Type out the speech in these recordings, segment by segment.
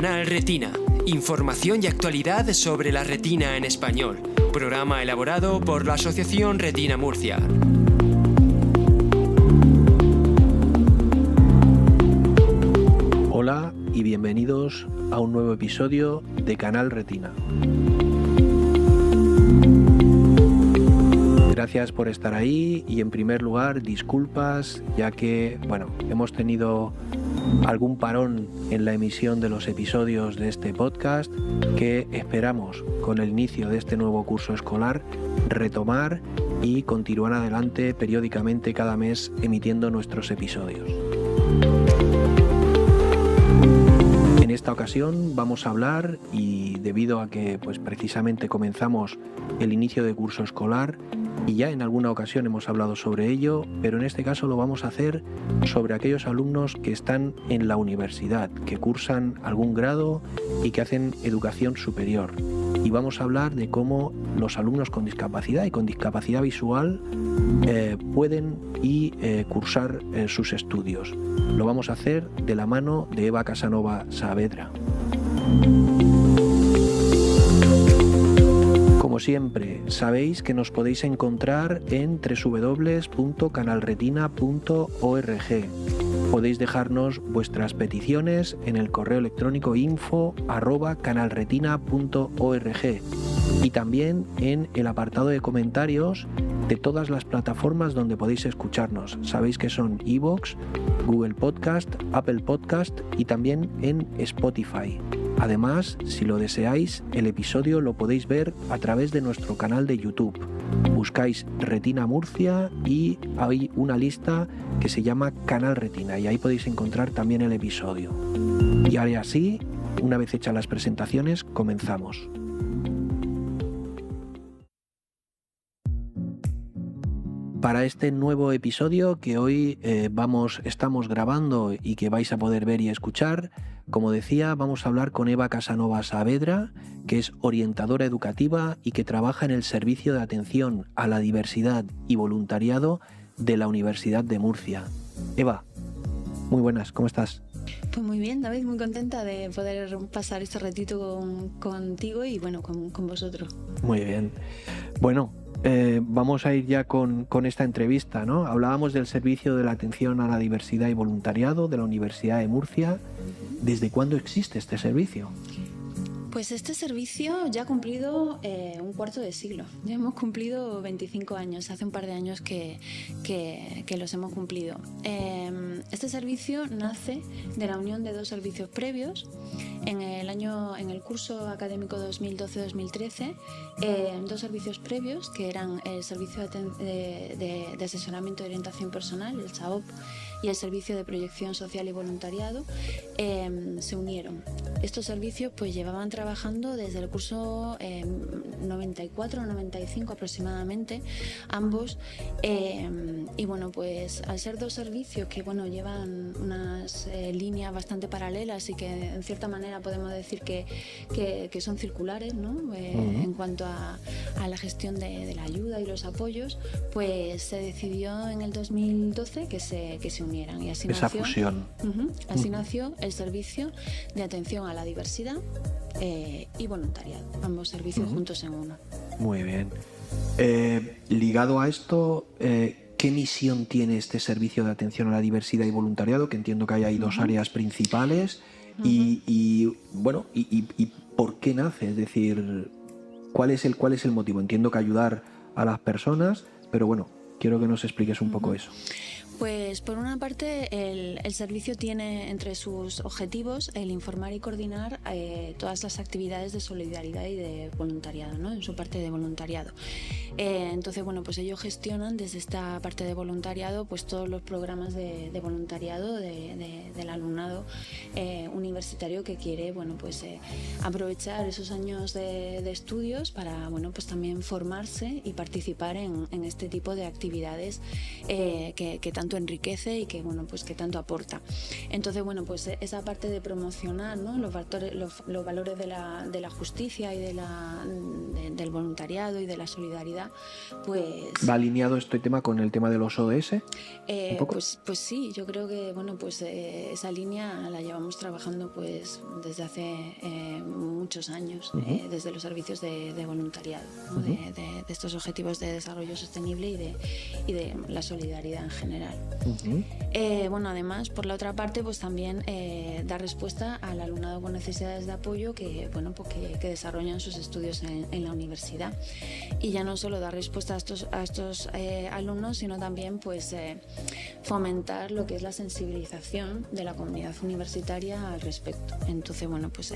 Canal Retina. Información y actualidad sobre la retina en español. Programa elaborado por la Asociación Retina Murcia. Hola y bienvenidos a un nuevo episodio de Canal Retina. Gracias por estar ahí y en primer lugar disculpas ya que, hemos tenido algún parón en la emisión de los episodios de este podcast que esperamos con el inicio de este nuevo curso escolar retomar y continuar adelante periódicamente cada mes emitiendo nuestros episodios. En esta ocasión vamos a hablar, y debido a que precisamente comenzamos el inicio de curso escolar y ya en alguna ocasión hemos hablado sobre ello, pero en este caso lo vamos a hacer sobre aquellos alumnos que están en la universidad, que cursan algún grado y que hacen educación superior. Y vamos a hablar de cómo los alumnos con discapacidad y con discapacidad visual pueden cursar sus estudios. Lo vamos a hacer de la mano de Eva Casanova Saavedra. Como siempre, sabéis que nos podéis encontrar en www.canalretina.org. Podéis dejarnos vuestras peticiones en el correo electrónico info@canalretina.org y también en el apartado de comentarios de todas las plataformas donde podéis escucharnos. Sabéis que son iVoox, Google Podcast, Apple Podcast y también en Spotify. Además, si lo deseáis, el episodio lo podéis ver a través de nuestro canal de YouTube. Buscáis Retina Murcia y hay una lista que se llama Canal Retina y ahí podéis encontrar también el episodio. Y ahora sí, una vez hechas las presentaciones, comenzamos. Para este nuevo episodio que hoy estamos grabando y que vais a poder ver y escuchar, como decía, vamos a hablar con Eva Casanova Saavedra, que es orientadora educativa y que trabaja en el Servicio de Atención a la Diversidad y Voluntariado de la Universidad de Murcia. Eva, muy buenas, ¿cómo estás? Pues muy bien, David, muy contenta de poder pasar este ratito contigo y con vosotros. Muy bien. Bueno, vamos a ir ya con esta entrevista, ¿no? Hablábamos del Servicio de la Atención a la Diversidad y Voluntariado de la Universidad de Murcia. ¿Desde cuándo existe este servicio? Pues este servicio ya ha cumplido un cuarto de siglo. Ya hemos cumplido 25 años, hace un par de años que los hemos cumplido. Este servicio nace de la unión de dos servicios previos. En el curso académico 2012-2013, dos servicios previos, que eran el Servicio de Asesoramiento y Orientación Personal, el SAOP, y el Servicio de Proyección Social y Voluntariado, se unieron. Estos servicios llevaban trabajando desde el curso 94-95 aproximadamente, ambos, al ser dos servicios que llevan unas líneas bastante paralelas y que en cierta manera podemos decir que son circulares, ¿no? En cuanto a la gestión de la ayuda y los apoyos, pues se decidió en el 2012 que se unieran y así esa fusión. Así nació el Servicio de Atención a la Diversidad y Voluntariado, ambos servicios juntos en uno. Muy bien. Ligado a esto, ¿qué misión tiene este Servicio de Atención a la Diversidad y Voluntariado? Que entiendo que hay dos áreas principales. Y ¿por qué nace? Es decir, ¿cuál es el motivo? Entiendo que ayudar a las personas, pero quiero que nos expliques un poco eso. Pues por una parte el servicio tiene entre sus objetivos el informar y coordinar todas las actividades de solidaridad y de voluntariado, ¿no? En su parte de voluntariado. Entonces, ellos gestionan desde esta parte de voluntariado todos los programas de voluntariado del alumnado universitario que quiere aprovechar esos años de estudios para también formarse y participar en este tipo de actividades que tanto tanto enriquece y que, bueno, pues que tanto aporta. Entonces, bueno, pues esa parte de promocionar, ¿no?, los valores de la justicia y del voluntariado y de la solidaridad, pues... ¿Va alineado este tema con el tema de los ODS? ¿Un poco? Pues sí, yo creo que, bueno, pues esa línea la llevamos trabajando pues desde hace muchos años, desde los servicios de voluntariado, ¿no?, de estos objetivos de desarrollo sostenible y de la solidaridad en general. Bueno, además, por la otra parte, pues también dar respuesta al alumnado con necesidades de apoyo que, bueno, pues que desarrollan sus estudios en la universidad. Y ya no solo dar respuesta a estos alumnos, sino también pues fomentar lo que es la sensibilización de la comunidad universitaria al respecto. Entonces, bueno, pues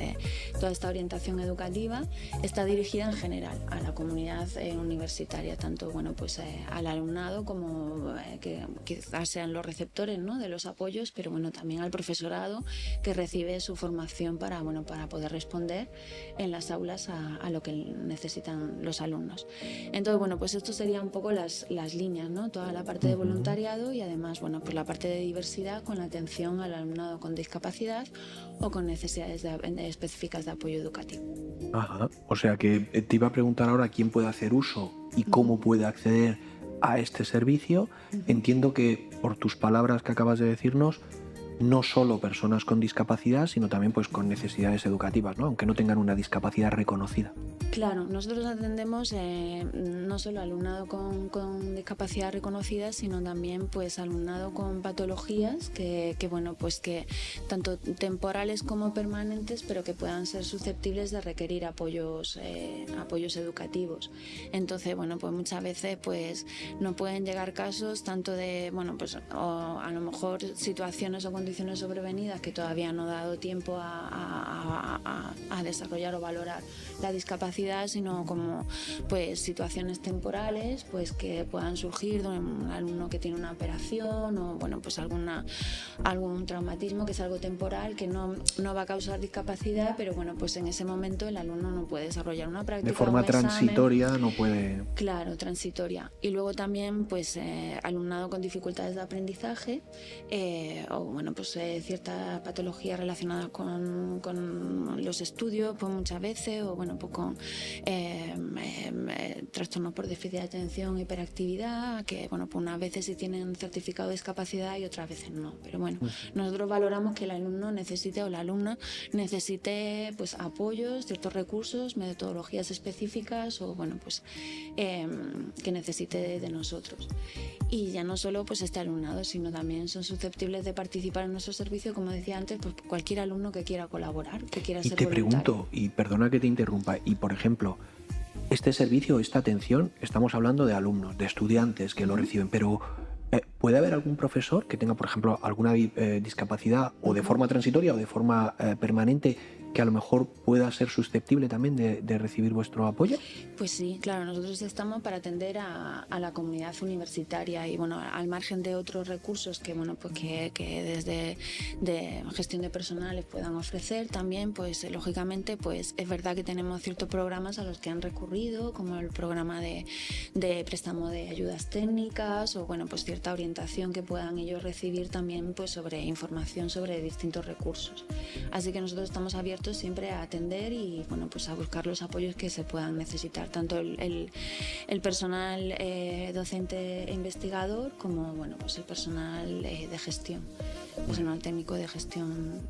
toda esta orientación educativa está dirigida en general a la comunidad universitaria, tanto, bueno, pues al alumnado como que quizás sean los receptores, ¿no?, de los apoyos, pero bueno, también al profesorado que recibe su formación para poder responder en las aulas a lo que necesitan los alumnos. Entonces, bueno, pues esto serían un poco las líneas, ¿no?, toda la parte de voluntariado y además, bueno, pues la parte de diversidad con la atención al alumnado con discapacidad o con necesidades específicas de apoyo educativo. Ajá, o sea que te iba a preguntar ahora quién puede hacer uso y cómo puede acceder a este servicio. Entiendo que por tus palabras que acabas de decirnos, no solo personas con discapacidad, sino también pues con necesidades educativas, ¿no?, aunque no tengan una discapacidad reconocida. Claro, nosotros atendemos no solo alumnado con discapacidad reconocida, sino también pues alumnado con patologías que bueno, pues que tanto temporales como permanentes, pero que puedan ser susceptibles de requerir apoyos educativos. Entonces, bueno, pues muchas veces pues no pueden llegar casos tanto de, bueno, pues o a lo mejor situaciones o condiciones sobrevenidas que todavía no ha dado tiempo a desarrollar o valorar la discapacidad, sino como pues situaciones temporales pues que puedan surgir de un alumno que tiene una operación o, bueno, pues algún traumatismo que es algo temporal que no va a causar discapacidad, pero bueno, pues en ese momento el alumno no puede desarrollar una práctica, de forma transitoria no puede. Claro, transitoria. Y luego también pues alumnado con dificultades de aprendizaje o, bueno, pues ciertas patologías relacionadas con los estudios, pues muchas veces, o bueno, pues con trastornos por déficit de atención, hiperactividad, que, bueno, pues unas veces sí tienen certificado de discapacidad y otras veces no. Pero bueno, nosotros valoramos que el alumno necesite o la alumna necesite pues apoyos, ciertos recursos, metodologías específicas o, bueno, pues que necesite de nosotros. Y ya no solo pues este alumnado, sino también son susceptibles de participar en nuestro servicio, como decía antes, pues cualquier alumno que quiera colaborar, que quiera ser voluntario. Y te pregunto, y perdona que te interrumpa, y por ejemplo, este servicio, esta atención, estamos hablando de alumnos, de estudiantes que lo reciben, pero ¿puede haber algún profesor que tenga, por ejemplo, alguna discapacidad o de forma transitoria o de forma permanente que a lo mejor pueda ser susceptible también de recibir vuestro apoyo? Pues sí, claro, nosotros estamos para atender a la comunidad universitaria y, bueno, al margen de otros recursos que, bueno, pues que desde de gestión de personal les puedan ofrecer también, pues lógicamente pues es verdad que tenemos ciertos programas a los que han recurrido, como el programa de préstamo de ayudas técnicas o, bueno, pues cierta orientación que puedan ellos recibir también pues sobre información sobre distintos recursos. Así que nosotros estamos abiertos siempre a atender y, bueno, pues a buscar los apoyos que se puedan necesitar, tanto el personal docente e investigador como, bueno, pues el personal de gestión, personal técnico de gestión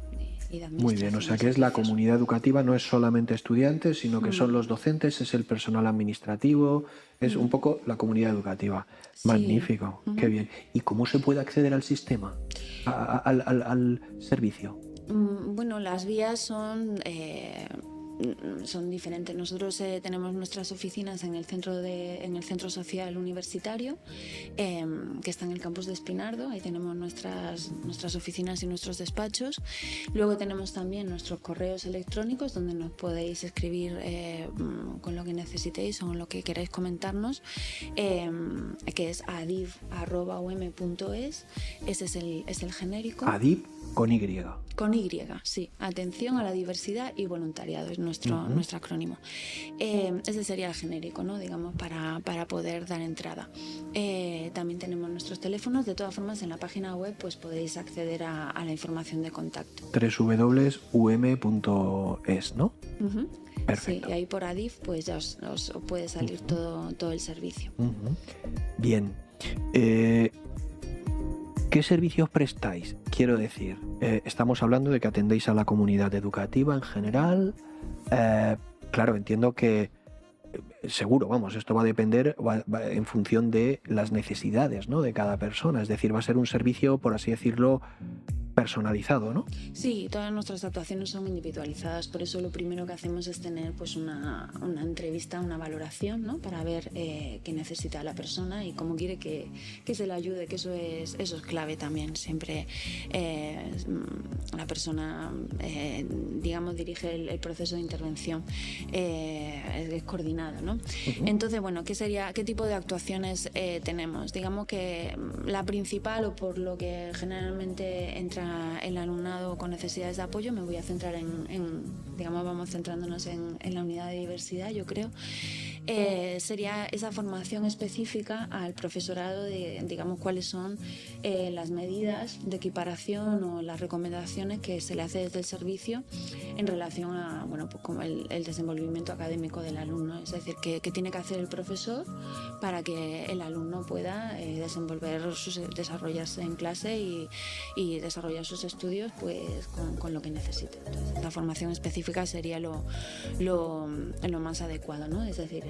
y de administración. Muy bien, o sea que es la comunidad educativa, no es solamente estudiantes, sino que son los docentes, es el personal administrativo, es un poco la comunidad educativa. Sí. Magnífico, qué bien. ¿Y cómo se puede acceder al sistema, al servicio? Bueno, las vías son diferentes. Nosotros tenemos nuestras oficinas en el centro social universitario, que está en el campus de Espinardo. Ahí tenemos nuestras oficinas y nuestros despachos. Luego tenemos también nuestros correos electrónicos donde nos podéis escribir con lo que necesitéis o con lo que queráis comentarnos, que es adib@um.es. Ese es el genérico. Adib con Y. Con Y, sí. Atención a la diversidad y voluntariado es nuestro acrónimo. Ese sería el genérico, ¿no? Digamos, para poder dar entrada. También tenemos nuestros teléfonos. De todas formas, en la página web pues podéis acceder a la información de contacto. www.um.es, ¿no? Uh-huh. Perfecto. Sí, y ahí por Adif pues ya os puede salir todo el servicio. Bien. ¿Qué servicios prestáis? Quiero decir, estamos hablando de que atendéis a la comunidad educativa en general. Claro, entiendo que seguro, vamos, esto va a depender va en función de las necesidades, ¿no?, de cada persona. Es decir, va a ser un servicio, por así decirlo, personalizado, ¿no? Sí, todas nuestras actuaciones son individualizadas, por eso lo primero que hacemos es tener pues una entrevista, una valoración, ¿no?, para ver qué necesita la persona y cómo quiere que se le ayude, que eso es clave también. Siempre la persona, digamos, dirige el proceso de intervención, es coordinado, ¿no? Uh-huh. Entonces, bueno, ¿qué tipo de actuaciones tenemos? Digamos que la principal, o por lo que generalmente entra el alumnado con necesidades de apoyo, me voy a centrar digamos, vamos centrándonos en la unidad de diversidad, yo creo. Sería esa formación específica al profesorado de, digamos, cuáles son las medidas de equiparación o las recomendaciones que se le hace desde el servicio en relación a, bueno, pues como el desenvolvimiento académico del alumno. Es decir, qué tiene que hacer el profesor para que el alumno pueda desarrollarse en clase y desarrollar sus estudios pues con lo que necesite. Entonces, la formación específica sería lo más adecuado, ¿no? Es decir,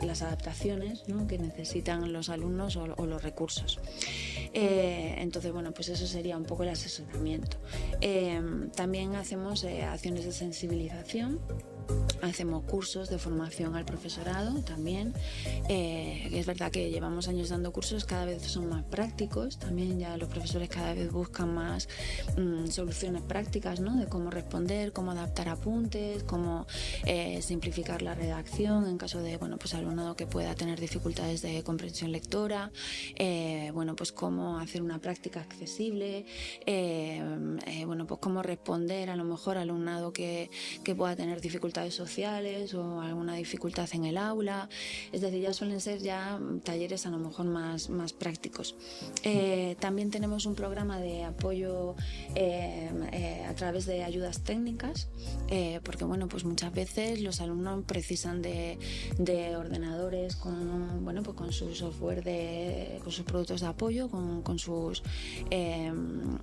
las adaptaciones, ¿no?, que necesitan los alumnos o los recursos. Entonces, bueno, pues eso sería un poco el asesoramiento. También hacemos acciones de sensibilización. Hacemos cursos de formación al profesorado también. Es verdad que llevamos años dando cursos, cada vez son más prácticos. También ya los profesores cada vez buscan más soluciones prácticas, ¿no?, de cómo responder, cómo adaptar apuntes, cómo simplificar la redacción en caso de, bueno, pues alumnado que pueda tener dificultades de comprensión lectora. Bueno, pues cómo hacer una práctica accesible. Bueno, pues cómo responder a lo mejor al alumnado que pueda tener dificultades sociales o alguna dificultad en el aula. Es decir, ya suelen ser ya talleres a lo mejor más prácticos. También tenemos un programa de apoyo a través de ayudas técnicas, porque, bueno, pues muchas veces los alumnos precisan de ordenadores con su software, con sus productos de apoyo, con sus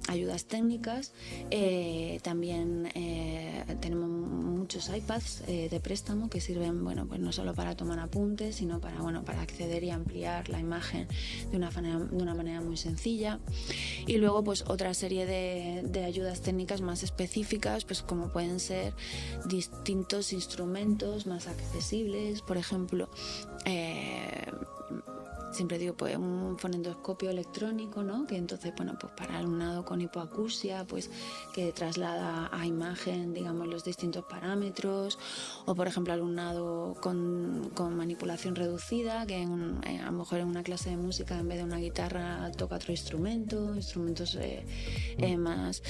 ayudas técnicas. También tenemos muchos iPads de préstamo que sirven, bueno, pues no solo para tomar apuntes, sino para acceder y ampliar la imagen de una manera muy sencilla. Y luego, pues otra serie de ayudas técnicas más específicas, pues como pueden ser distintos instrumentos más accesibles, por ejemplo, siempre digo, pues un fonendoscopio electrónico, ¿no?, que entonces, bueno, pues para alumnado con hipoacusia, pues que traslada a imagen, digamos, los distintos parámetros, o por ejemplo alumnado con manipulación reducida, que a lo mejor en una clase de música en vez de una guitarra toca otro instrumentos más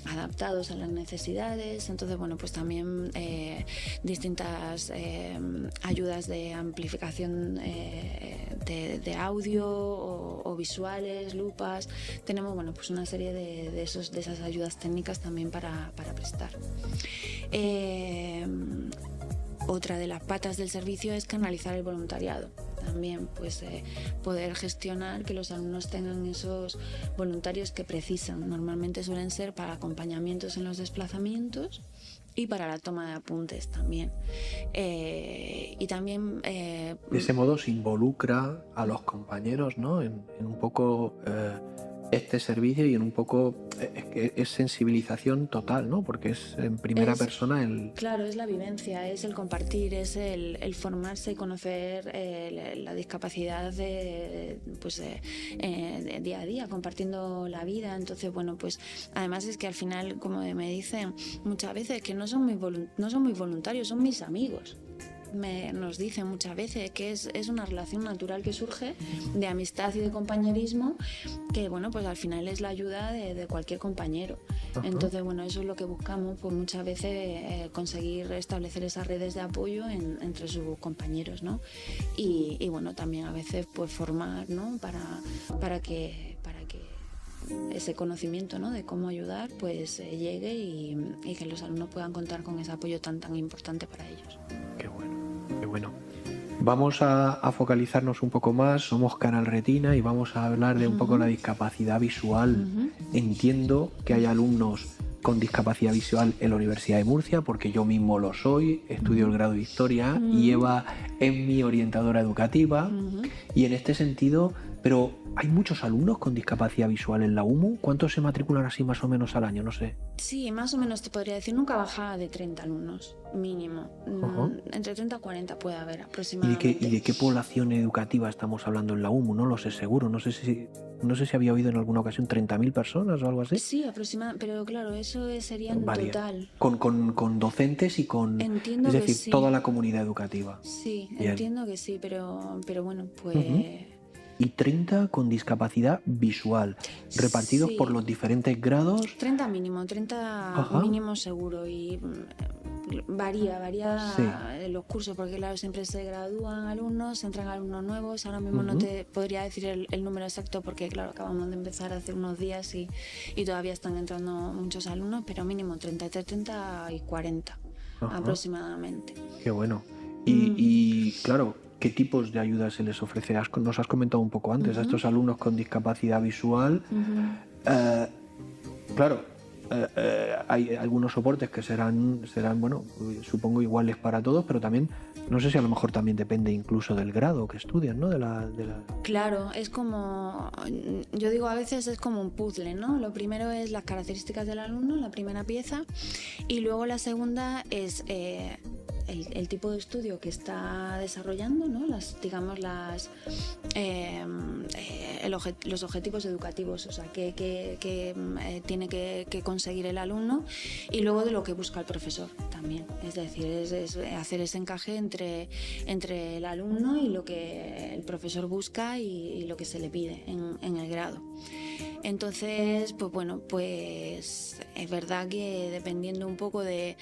adaptados a las necesidades. Entonces, bueno, pues también distintas ayudas de amplificación de audio o visuales, lupas. Tenemos, bueno, pues una serie de esas ayudas técnicas también para prestar. Otra de las patas del servicio es canalizar el voluntariado. También, pues, poder gestionar que los alumnos tengan esos voluntarios que precisan. Normalmente suelen ser para acompañamientos en los desplazamientos y para la toma de apuntes también. Y también... de ese modo se involucra a los compañeros, ¿no?, en un poco este servicio, y en un poco es sensibilización total, ¿no?, porque es en primera persona el... Claro, es la vivencia, es el compartir, es el formarse y conocer la discapacidad de día a día, compartiendo la vida. Entonces, bueno, pues además es que al final, como me dicen muchas veces, que no son muy voluntarios, son mis amigos. Nos dicen muchas veces que es una relación natural que surge de amistad y de compañerismo, que, bueno, pues al final es la ayuda de cualquier compañero. Ajá. Entonces, bueno, eso es lo que buscamos, pues muchas veces conseguir establecer esas redes de apoyo entre sus compañeros, ¿no? Y bueno, también a veces pues formar, ¿no? Para que ese conocimiento, ¿no? De cómo ayudar pues llegue y que los alumnos puedan contar con ese apoyo tan importante para ellos. Qué bueno, qué bueno. Vamos a focalizarnos un poco más, somos Canal Retina y vamos a hablar de un poco la discapacidad visual. Entiendo que hay alumnos con discapacidad visual en la Universidad de Murcia, porque yo mismo lo soy, estudio el grado de Historia y Eva es mi orientadora educativa. Y en este sentido, pero ¿hay muchos alumnos con discapacidad visual en la UMU? ¿Cuántos se matriculan así más o menos al año? No sé. Sí, más o menos te podría decir, nunca bajaba de 30 alumnos, mínimo. Entre 30 y 40 puede haber aproximadamente. ¿Y de qué población educativa estamos hablando en la UMU? No lo sé seguro, no sé si había oído en alguna ocasión 30.000 personas o algo así. Sí, aproximadamente, pero claro, eso sería en total. Con docentes y con... Entiendo es que decir, sí. toda la comunidad educativa. Sí, Bien. entiendo que sí, pero bueno, pues... Y 30 con discapacidad visual, repartidos Sí. por los diferentes grados. 30 mínimo, 30 Ajá. mínimo seguro y varía Sí. los cursos porque claro, siempre se gradúan alumnos, entran alumnos nuevos, ahora mismo no te podría decir el número exacto porque claro, acabamos de empezar hace unos días y todavía están entrando muchos alumnos, pero mínimo 33, 30 y 40 Ajá. aproximadamente. Qué bueno. Y claro, ¿qué tipos de ayudas se les ofrece? Nos has comentado un poco antes a estos alumnos con discapacidad visual. Claro, hay algunos soportes que serán, bueno, supongo iguales para todos, pero también, no sé si a lo mejor también depende incluso del grado que estudian, ¿no? Claro, es como, yo digo a veces es como un puzzle, ¿no? Lo primero es las características del alumno, la primera pieza, y luego la segunda es el tipo de estudio que está desarrollando, ¿no? Los objetivos educativos, o sea, que tiene que conseguir el alumno y luego de lo que busca el profesor también. Es decir, es hacer ese encaje entre el alumno y lo que el profesor busca y lo que se le pide en el grado. Entonces, pues bueno, pues es verdad que dependiendo un poco de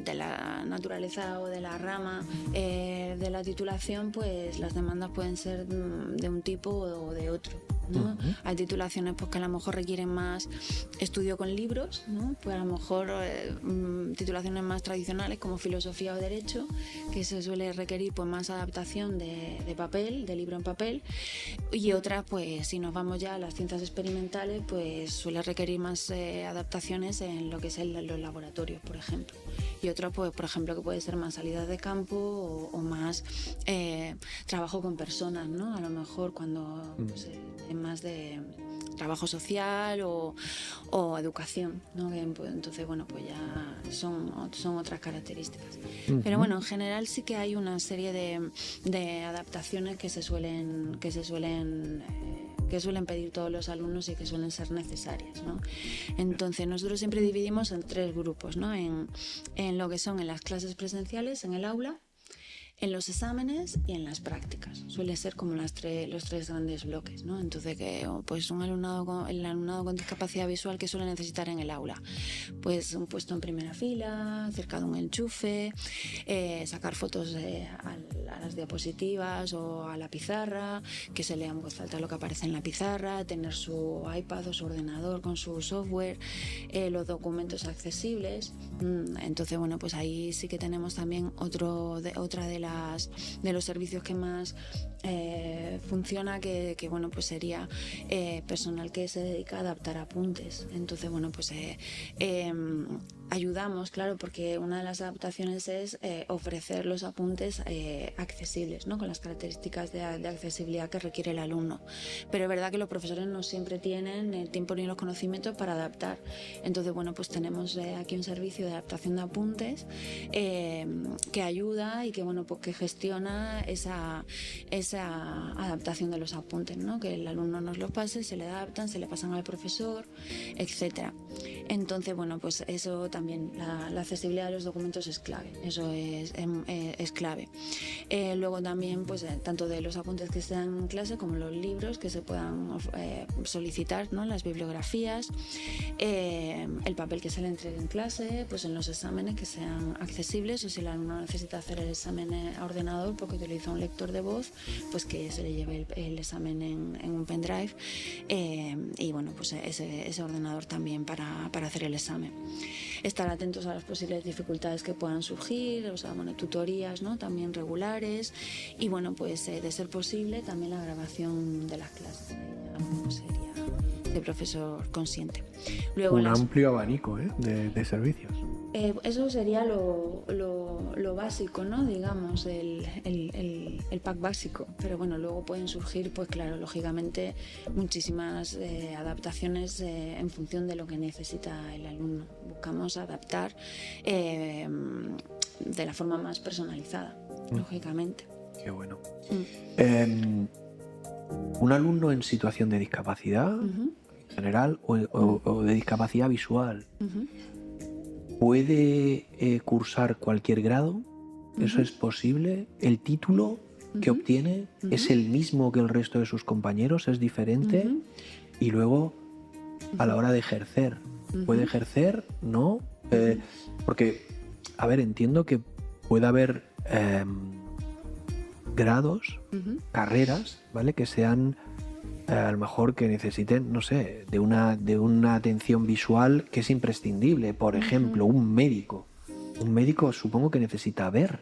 la naturaleza o de la rama de la titulación, pues las demandas pueden ser de un tipo o de otro, ¿no? Hay titulaciones pues, que a lo mejor requieren más estudio con libros, ¿no? Pues a lo mejor titulaciones más tradicionales como filosofía o derecho, que se suele requerir pues, más adaptación de papel, de libro en papel, y otras, pues si nos vamos ya a las ciencias experimentales, pues suele requerir más adaptaciones en lo que es los laboratorios, por ejemplo. Y otras, pues por ejemplo, que puede ser más salidas de campo o más trabajo con personas, ¿no? A lo mejor cuando pues, es más de trabajo social o educación, ¿no? Entonces, bueno, pues ya son otras características. Pero bueno, en general sí que hay una serie de adaptaciones que suelen pedir todos los alumnos y que suelen ser necesarias, ¿no? Entonces nosotros siempre dividimos en 3 grupos, ¿no? En lo que son en las clases presenciales, en el aula, en los exámenes y en las prácticas. Suele ser como los 3 grandes bloques, ¿no? Entonces, pues el alumnado con discapacidad visual que suele necesitar en el aula, pues un puesto en primera fila, cerca de un enchufe, sacar fotos a las diapositivas o a la pizarra, que se lea en voz alta lo que aparece en la pizarra, tener su iPad o su ordenador con su software, los documentos accesibles. Entonces, bueno, pues ahí sí que tenemos también otra de los servicios que más funciona, que bueno, pues sería personal que se dedica a adaptar apuntes. Entonces, bueno, pues ayudamos, claro, porque una de las adaptaciones es ofrecer los apuntes accesibles, ¿no? Con las características de accesibilidad que requiere el alumno. Pero es verdad que los profesores no siempre tienen el tiempo ni los conocimientos para adaptar. Entonces, bueno, pues tenemos aquí un servicio de adaptación de apuntes que ayuda y que, bueno, pues que gestiona esa adaptación de los apuntes, ¿no? Que el alumno nos los pase, se le adaptan, se le pasan al profesor, etcétera. Entonces, bueno, pues eso también la accesibilidad de los documentos es clave, eso es clave. Luego también, pues tanto de los apuntes que se dan en clase como los libros que se puedan solicitar, ¿no? Las bibliografías, el papel que se le entregue en clase, pues en los exámenes que sean accesibles, o si el alumno necesita hacer el examen a ordenador porque utiliza un lector de voz, pues que se le lleve el examen en un pendrive, y bueno, pues ese ordenador también para hacer el examen. Estar atentos a las posibles dificultades que puedan surgir, o sea, bueno, tutorías, ¿no? También regulares, y bueno, pues de ser posible también la grabación de las clases. Sería de profesor consciente. Luego un amplio abanico de servicios. Eso sería lo básico, ¿no? Digamos, el pack básico. Pero bueno, luego pueden surgir, pues claro, lógicamente, muchísimas adaptaciones en función de lo que necesita el alumno. Buscamos adaptar de la forma más personalizada, lógicamente. Qué bueno. Un alumno en situación de discapacidad, en general, o de discapacidad visual, ¿puede cursar cualquier grado? ¿Eso es posible? ¿El título que obtiene es el mismo que el resto de sus compañeros? ¿Es diferente? Y luego, a la hora de ejercer, ¿puede ejercer? ¿No? Porque, a ver, entiendo que puede haber grados, carreras, ¿vale? Que sean a lo mejor que necesiten, no sé, de una atención visual que es imprescindible. Por ejemplo, un médico. Un médico supongo que necesita ver.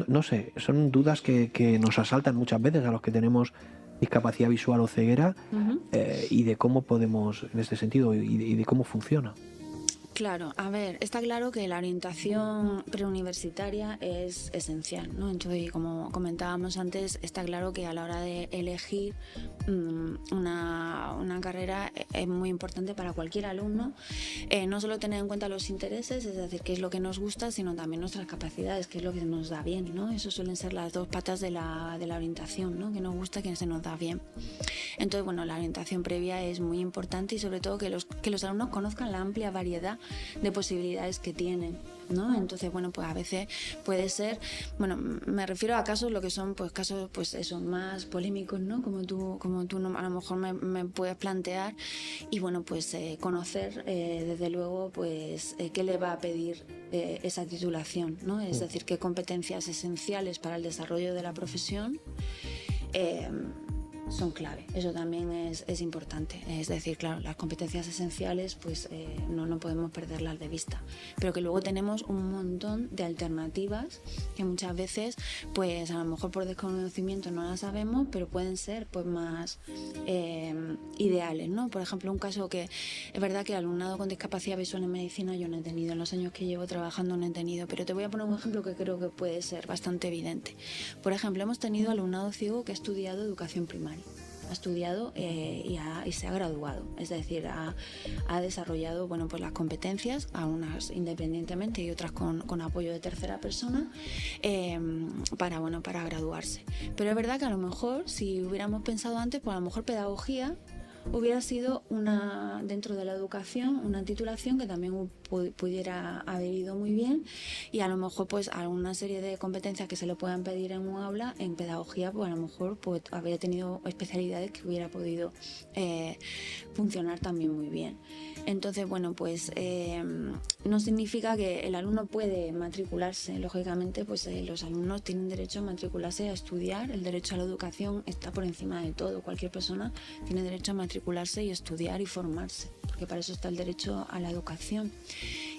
No sé, son dudas que nos asaltan muchas veces a los que tenemos discapacidad visual o ceguera, y de cómo podemos, en este sentido, y de cómo funciona. Claro, a ver, está claro que la orientación preuniversitaria es esencial, ¿no? Entonces, como comentábamos antes, está claro que a la hora de elegir una carrera es muy importante para cualquier alumno, no solo tener en cuenta los intereses, es decir, qué es lo que nos gusta, sino también nuestras capacidades, qué es lo que nos da bien, ¿no? Eso suelen ser las dos patas de la orientación, ¿no? Que nos gusta, que se nos da bien. Entonces, bueno, la orientación previa es muy importante, y sobre todo que los alumnos conozcan la amplia variedad de posibilidades que tienen, ¿no? Entonces, bueno, pues a veces puede ser, bueno, me refiero a casos, lo que son pues casos, pues eso, más polémicos, ¿no? Como tú a lo mejor me puedes plantear, y bueno, pues conocer desde luego pues qué le va a pedir esa titulación, ¿no? Es decir, qué competencias esenciales para el desarrollo de la profesión son clave. Eso también es importante. Es decir, claro, las competencias esenciales pues no podemos perderlas de vista, pero que luego tenemos un montón de alternativas que muchas veces pues a lo mejor por desconocimiento no las sabemos, pero pueden ser pues más ideales, ¿no? Por ejemplo, un caso que es verdad que el alumnado con discapacidad visual en medicina yo no he tenido, en los años que llevo trabajando no he tenido, pero te voy a poner un ejemplo que creo que puede ser bastante evidente. Por ejemplo, hemos tenido alumnado ciego que ha estudiado educación primaria. Ha estudiado y se ha graduado, es decir, ha desarrollado, bueno, pues las competencias, a unas independientemente y otras con apoyo de tercera persona, para graduarse. Pero es verdad que a lo mejor, si hubiéramos pensado antes, pues a lo mejor pedagogía hubiera sido dentro de la educación una titulación que también pudiera haber ido muy bien, y a lo mejor pues alguna serie de competencias que se le puedan pedir en un aula, en pedagogía pues a lo mejor pues habría tenido especialidades que hubiera podido funcionar también muy bien. Entonces, bueno, pues no significa que el alumno puede matricularse. Lógicamente, pues los alumnos tienen derecho a matricularse, a estudiar. El derecho a la educación está por encima de todo. Cualquier persona tiene derecho a matricularse y estudiar y formarse, porque para eso está el derecho a la educación.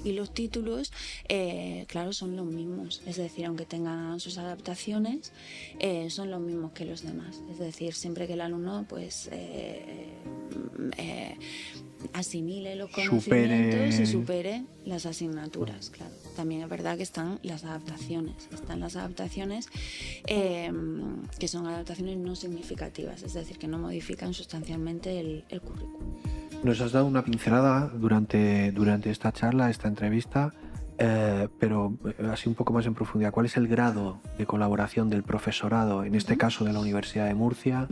Y los títulos, claro, son los mismos. Es decir, aunque tengan sus adaptaciones, son los mismos que los demás. Es decir, siempre que el alumno, pues asimile los conocimientos y supere las asignaturas, claro. También es verdad que están las adaptaciones, que son adaptaciones no significativas, es decir, que no modifican sustancialmente el currículum. Nos has dado una pincelada durante esta charla, esta entrevista, pero así un poco más en profundidad. ¿Cuál es el grado de colaboración del profesorado, en este caso de la Universidad de Murcia,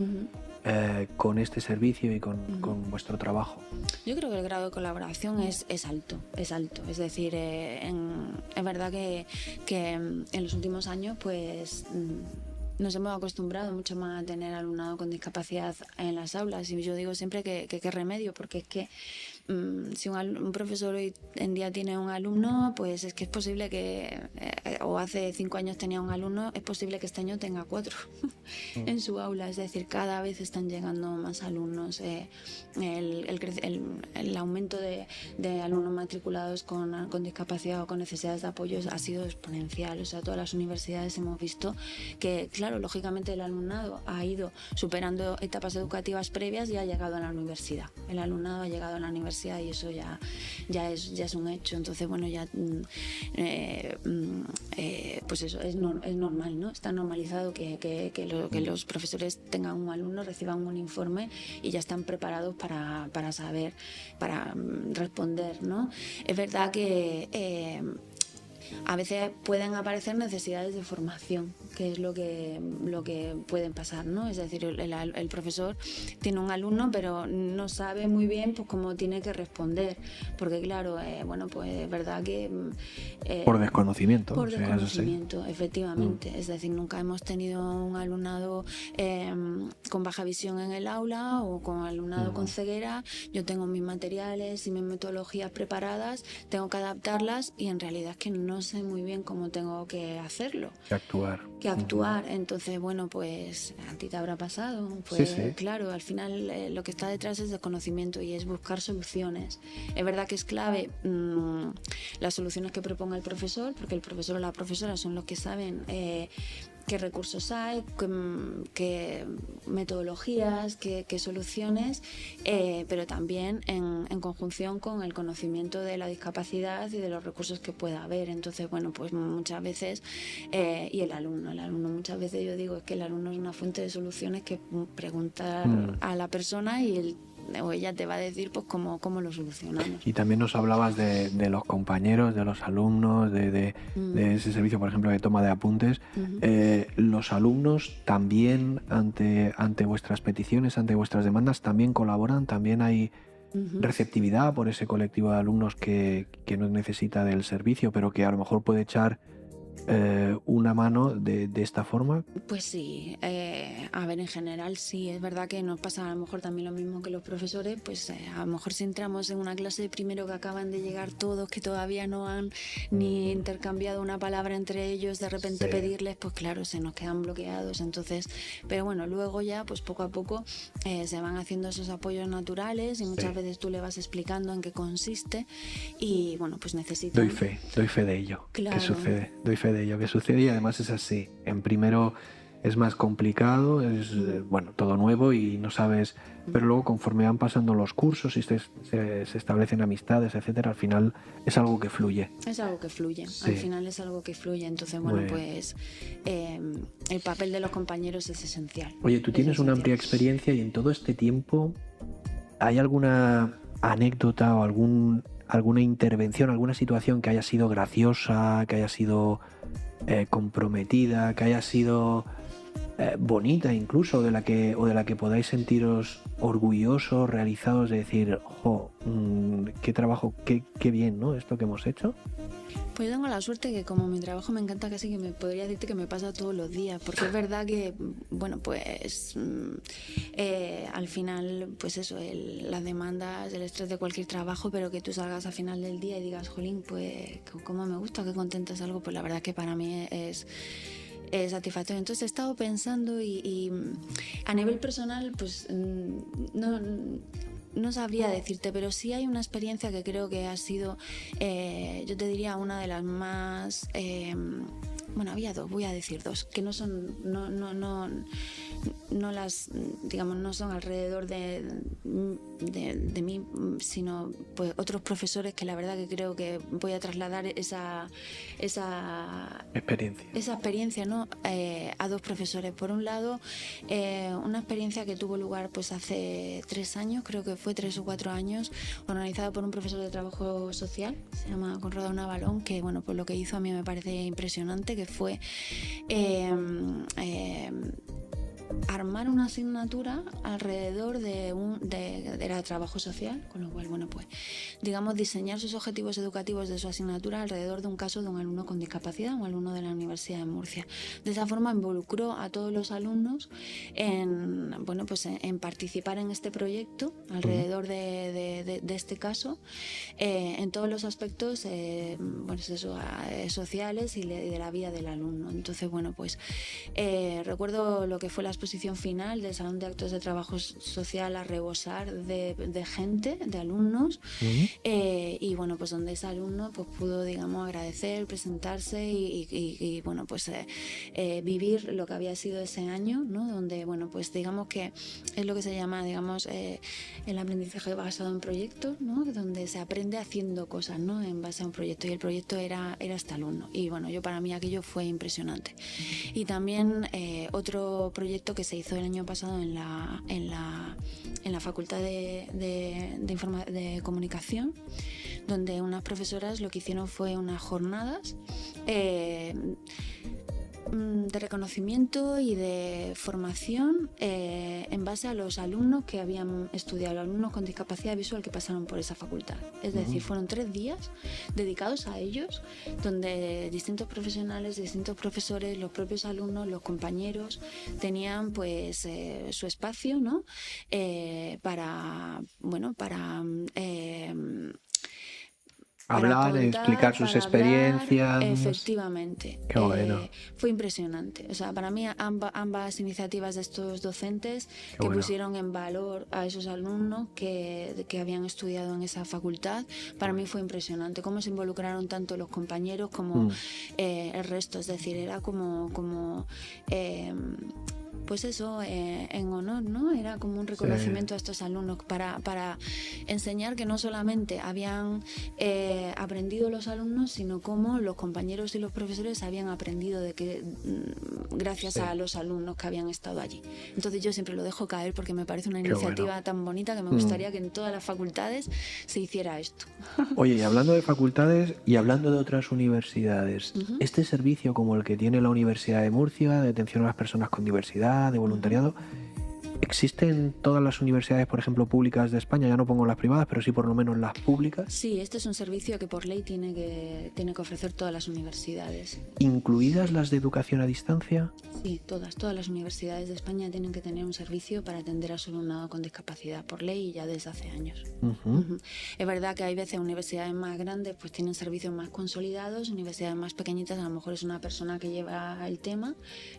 con este servicio y con vuestro trabajo? Yo creo que el grado de colaboración es alto. Es decir, es verdad que en los últimos años pues nos hemos acostumbrado mucho más a tener alumnado con discapacidad en las aulas, y yo digo siempre que qué remedio, porque es que si un profesor hoy en día tiene un alumno, pues es que es posible que, o hace 5 años tenía un alumno, es posible que este año tenga 4 en su aula. Es decir, cada vez están llegando más alumnos. El aumento de alumnos matriculados con discapacidad o con necesidades de apoyo ha sido exponencial. O sea, todas las universidades hemos visto que, claro, lógicamente el alumnado ha ido superando etapas educativas previas y ha llegado a la universidad. El alumnado ha llegado a la universidad y eso ya es un hecho. Entonces, bueno, ya pues eso es normal, ¿no? Está normalizado que los profesores tengan un alumno, reciban un informe y ya están preparados para saber, para responder, ¿no? Es verdad que a veces pueden aparecer necesidades de formación, que es lo que pueden pasar, ¿no? Es decir, el profesor tiene un alumno, pero no sabe muy bien pues cómo tiene que responder, porque claro, bueno, pues es verdad que por desconocimiento. Por desconocimiento, efectivamente. Es decir, nunca hemos tenido un alumnado con baja visión en el aula o con alumnado con ceguera. Yo tengo mis materiales y mis metodologías preparadas, tengo que adaptarlas y en realidad es que no sé muy bien cómo tengo que hacerlo. Que actuar. Entonces, bueno, pues a ti te habrá pasado. Pues sí. claro, al final lo que está detrás es desconocimiento y es buscar soluciones. Es verdad que es clave las soluciones que proponga el profesor, porque el profesor o la profesora son los que saben qué recursos hay, qué metodologías, qué soluciones, pero también en conjunción con el conocimiento de la discapacidad y de los recursos que pueda haber. Entonces, bueno, pues muchas veces, y el alumno muchas veces yo digo es que el alumno es una fuente de soluciones, que preguntar a la persona y él o ella te va a decir pues cómo lo solucionamos. Y también nos hablabas de los compañeros, de los alumnos, de ese servicio, por ejemplo, de toma de apuntes. Los alumnos también ante vuestras peticiones, ante vuestras demandas, también colaboran, también hay receptividad por ese colectivo de alumnos que no necesita del servicio, pero que a lo mejor puede echar una mano de esta forma. Pues sí, a ver, en general sí, es verdad que nos pasa a lo mejor también lo mismo que los profesores, pues a lo mejor si entramos en una clase de primero que acaban de llegar todos, que todavía no han ni intercambiado una palabra entre ellos, de repente pedirles, pues claro, se nos quedan bloqueados. Entonces, pero bueno, luego ya pues poco a poco se van haciendo esos apoyos naturales y muchas veces tú le vas explicando en qué consiste y bueno, pues necesitan... Doy fe de ello. Claro. ¿Qué sucede? Doy fe de ello que sucede y además es así. En primero es más complicado, es bueno, todo nuevo y no sabes, pero luego conforme van pasando los cursos y se establecen amistades, etcétera, al final es algo que fluye. Es algo que fluye, al final es algo que fluye. Entonces, bueno, pues el papel de los compañeros es esencial. Oye, tú tienes una amplia experiencia y en todo este tiempo, ¿hay alguna anécdota o alguna intervención, alguna situación que haya sido graciosa, que haya sido comprometida, que haya sido bonita incluso, de la que podáis sentiros orgullosos, realizados, de decir, qué trabajo, qué bien, ¿no? Esto que hemos hecho? Pues yo tengo la suerte que como mi trabajo me encanta, casi que me podría decirte que me pasa todos los días, porque es verdad que, bueno, pues al final, pues eso, las demandas, el estrés de cualquier trabajo, pero que tú salgas al final del día y digas, jolín, pues cómo me gusta, qué contenta salgo, pues la verdad que para mí es satisfactorio. Entonces he estado pensando y a nivel personal, pues no sabría decirte, pero sí hay una experiencia que creo que ha sido, yo te diría, una de las más... bueno, había dos, voy a decir dos, que no son, no las, digamos, no son alrededor de mí, sino pues otros profesores que la verdad que creo que voy a trasladar esa experiencia, ¿no? A dos profesores. Por un lado, una experiencia que tuvo lugar pues hace 3 años, creo que fue 3 o 4 años, organizada por un profesor de trabajo social, se llama Conrado Navalón, que bueno, pues lo que hizo a mí me parece impresionante, que fue armar una asignatura alrededor era trabajo social, con lo cual, bueno, pues digamos diseñar sus objetivos educativos de su asignatura alrededor de un caso de un alumno con discapacidad, un alumno de la Universidad de Murcia. De esa forma involucró a todos los alumnos en participar en este proyecto alrededor de este caso, en todos los aspectos sociales y de la vida del alumno. Entonces, bueno, pues recuerdo lo que fue la exposición final del Salón de Actos de Trabajo Social a rebosar de gente, de alumnos, y bueno, pues donde ese alumno pues pudo, digamos, agradecer, presentarse y bueno, pues vivir lo que había sido ese año, ¿no? Donde, bueno, pues digamos que es lo que se llama, digamos, el aprendizaje basado en proyectos, ¿no? Donde se aprende haciendo cosas, ¿no? En base a un proyecto, y el proyecto era este alumno, y bueno, para mí aquello fue impresionante. Y también otro proyecto que se hizo el año pasado en la Facultad de Comunicación, donde unas profesoras lo que hicieron fue unas jornadas de reconocimiento y de formación en base a los alumnos que habían estudiado, los alumnos con discapacidad visual que pasaron por esa facultad. Es decir, fueron 3 días dedicados a ellos, donde distintos profesionales, distintos profesores, los propios alumnos, los compañeros tenían pues su espacio, ¿no? Para hablar, contar, explicar sus para experiencias. Hablar, efectivamente. Qué bueno. Fue impresionante. O sea, para mí ambas iniciativas de estos docentes pusieron en valor a esos alumnos que habían estudiado en esa facultad, para mí fue impresionante. Cómo se involucraron tanto los compañeros como el resto. Es decir, era como pues eso, en honor, ¿no? Era como un reconocimiento a estos alumnos para enseñar que no solamente habían aprendido los alumnos, sino cómo los compañeros y los profesores habían aprendido gracias a los alumnos que habían estado allí. Entonces yo siempre lo dejo caer porque me parece una iniciativa tan bonita que me gustaría que en todas las facultades se hiciera esto. Oye, y hablando de facultades y hablando de otras universidades, este servicio como el que tiene la Universidad de Murcia, de atención a las personas con diversidad, de voluntariado, ¿existe en todas las universidades, por ejemplo, públicas de España? Ya no pongo las privadas, pero sí por lo menos las públicas. Sí, este es un servicio que por ley tiene que ofrecer todas las universidades. ¿Incluidas las de educación a distancia? Sí, todas las universidades de España tienen que tener un servicio para atender a su alumnado con discapacidad por ley, y ya desde hace años. Es verdad que hay veces universidades más grandes pues tienen servicios más consolidados, universidades más pequeñitas a lo mejor es una persona que lleva el tema,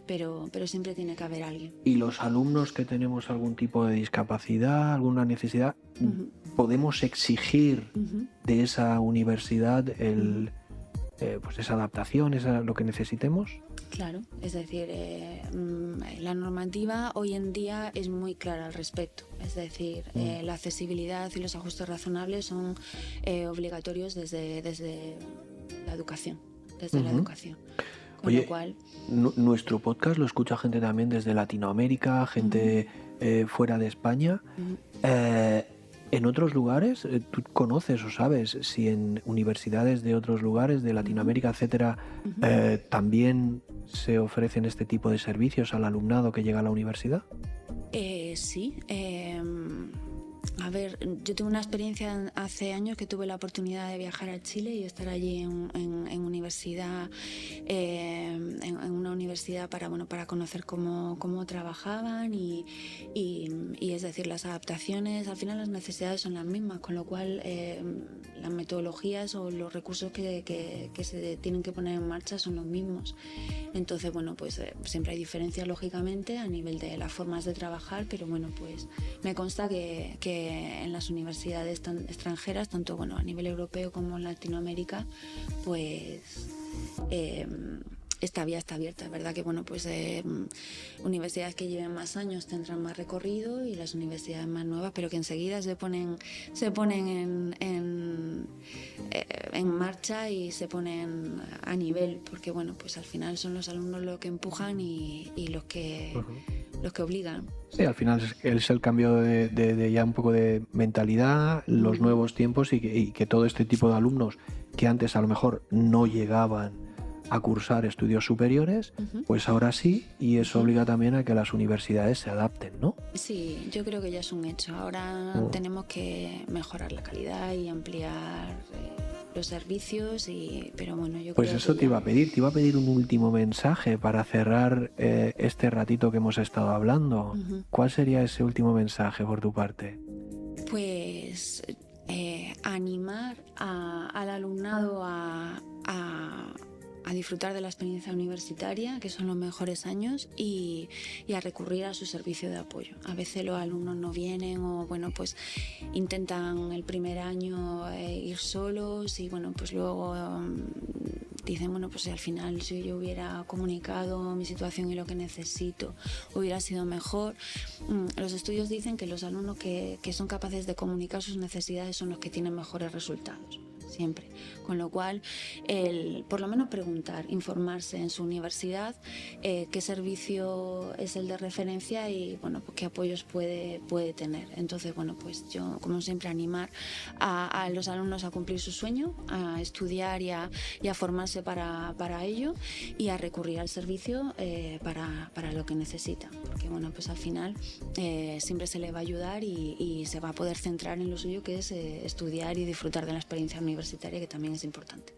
pero siempre tiene que haber alguien. ¿Y los alumnos que tenemos algún tipo de discapacidad, alguna necesidad, podemos exigir de esa universidad pues esa adaptación, lo que necesitemos? Claro, es decir, la normativa hoy en día es muy clara al respecto. Es decir, la accesibilidad y los ajustes razonables son obligatorios desde la educación. La educación. Con lo cual, nuestro podcast lo escucha gente también desde Latinoamérica, gente fuera de España. ¿En otros lugares, tú conoces o sabes si en universidades de otros lugares, de Latinoamérica, etcétera, también se ofrecen este tipo de servicios al alumnado que llega a la universidad? Sí. A ver, yo tuve una experiencia hace años que tuve la oportunidad de viajar a Chile y estar allí en universidad, en una universidad para conocer cómo trabajaban y es decir, las adaptaciones, al final las necesidades son las mismas, con lo cual las metodologías o los recursos que se tienen que poner en marcha son los mismos. Entonces, bueno, pues siempre hay diferencias lógicamente a nivel de las formas de trabajar, pero bueno, pues me consta que en las universidades extranjeras, tanto a nivel europeo como en Latinoamérica, pues esta vía está abierta. Es verdad que universidades que lleven más años tendrán más recorrido y las universidades más nuevas, pero que enseguida se ponen en marcha y se ponen a nivel, porque pues al final son los alumnos los que empujan y los que obligan. Sí, al final es el cambio de ya un poco de mentalidad, los nuevos tiempos y que todo este tipo de alumnos que antes a lo mejor no llegaban a cursar estudios superiores, pues ahora sí, y eso obliga también a que las universidades se adapten, ¿no? Sí, yo creo que ya es un hecho. Ahora tenemos que mejorar la calidad y ampliar los servicios, pero bueno, yo pues creo eso que te iba a pedir un último mensaje para cerrar este ratito que hemos estado hablando. ¿Cuál sería ese último mensaje por tu parte? Pues animar al alumnado a disfrutar de la experiencia universitaria, que son los mejores años, y a recurrir a su servicio de apoyo. A veces los alumnos no vienen o bueno, pues intentan el primer año ir solos y bueno, pues luego dicen, bueno, pues al final si yo hubiera comunicado mi situación y lo que necesito hubiera sido mejor. Los estudios dicen que los alumnos que son capaces de comunicar sus necesidades son los que tienen mejores resultados. Siempre. Con lo cual, por lo menos preguntar, informarse en su universidad qué servicio es el de referencia y bueno, pues qué apoyos puede tener. Entonces, bueno, pues yo, como siempre, animar a los alumnos a cumplir su sueño, a estudiar y a formarse para ello y a recurrir al servicio para lo que necesita. Porque bueno, pues al final siempre se le va a ayudar y se va a poder centrar en lo suyo, que es estudiar y disfrutar de la experiencia universitaria, que también es importante.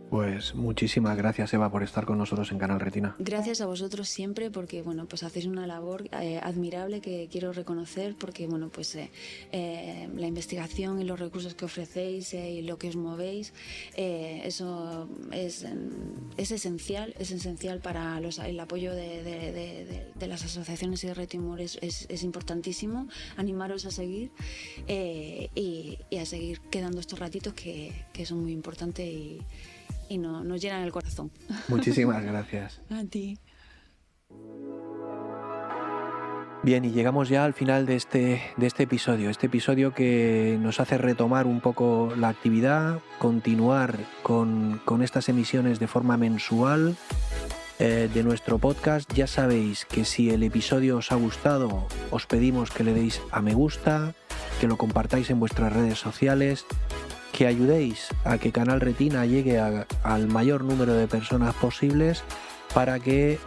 Pues muchísimas gracias, Eva, por estar con nosotros en Canal Retina. Gracias a vosotros siempre, porque bueno, pues hacéis una labor admirable que quiero reconocer, porque bueno, pues la investigación y los recursos que ofrecéis y lo que os movéis, eso es esencial para el apoyo de las asociaciones y de Red Timur, es importantísimo. Animaros a seguir y a seguir quedando estos ratitos que son muy importantes y nos llenan el corazón. Muchísimas gracias. A ti. Bien, y llegamos ya al final de este episodio que nos hace retomar un poco la actividad, continuar con estas emisiones de forma mensual de nuestro podcast. Ya sabéis que si el episodio os ha gustado, os pedimos que le deis a me gusta, que lo compartáis en vuestras redes sociales, que ayudéis a que Canal Retina llegue al mayor número de personas posibles para que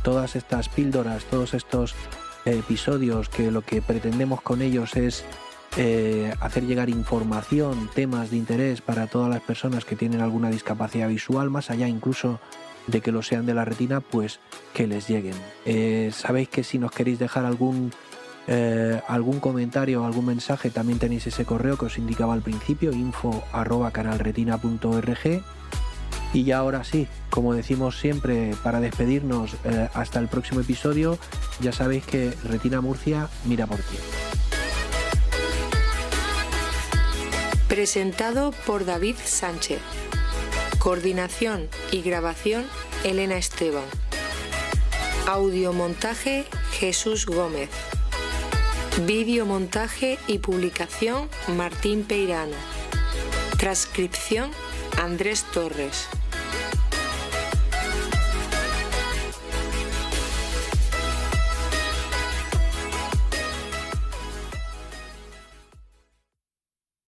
todas estas píldoras, todos estos episodios, que lo que pretendemos con ellos es hacer llegar información, temas de interés para todas las personas que tienen alguna discapacidad visual, más allá incluso de que lo sean de la retina, pues que les lleguen. Sabéis que si nos queréis dejar algún comentario o algún mensaje, también tenéis ese correo que os indicaba al principio, info@canalretina.org. y ya ahora sí, como decimos siempre para despedirnos, hasta el próximo episodio. Ya sabéis que Retina Murcia mira por ti. Presentado por David Sánchez. Coordinación y grabación Elena Esteban. Audiomontaje Jesús Gómez. Videomontaje y publicación Martín Peirano. Transcripción Andrés Torres.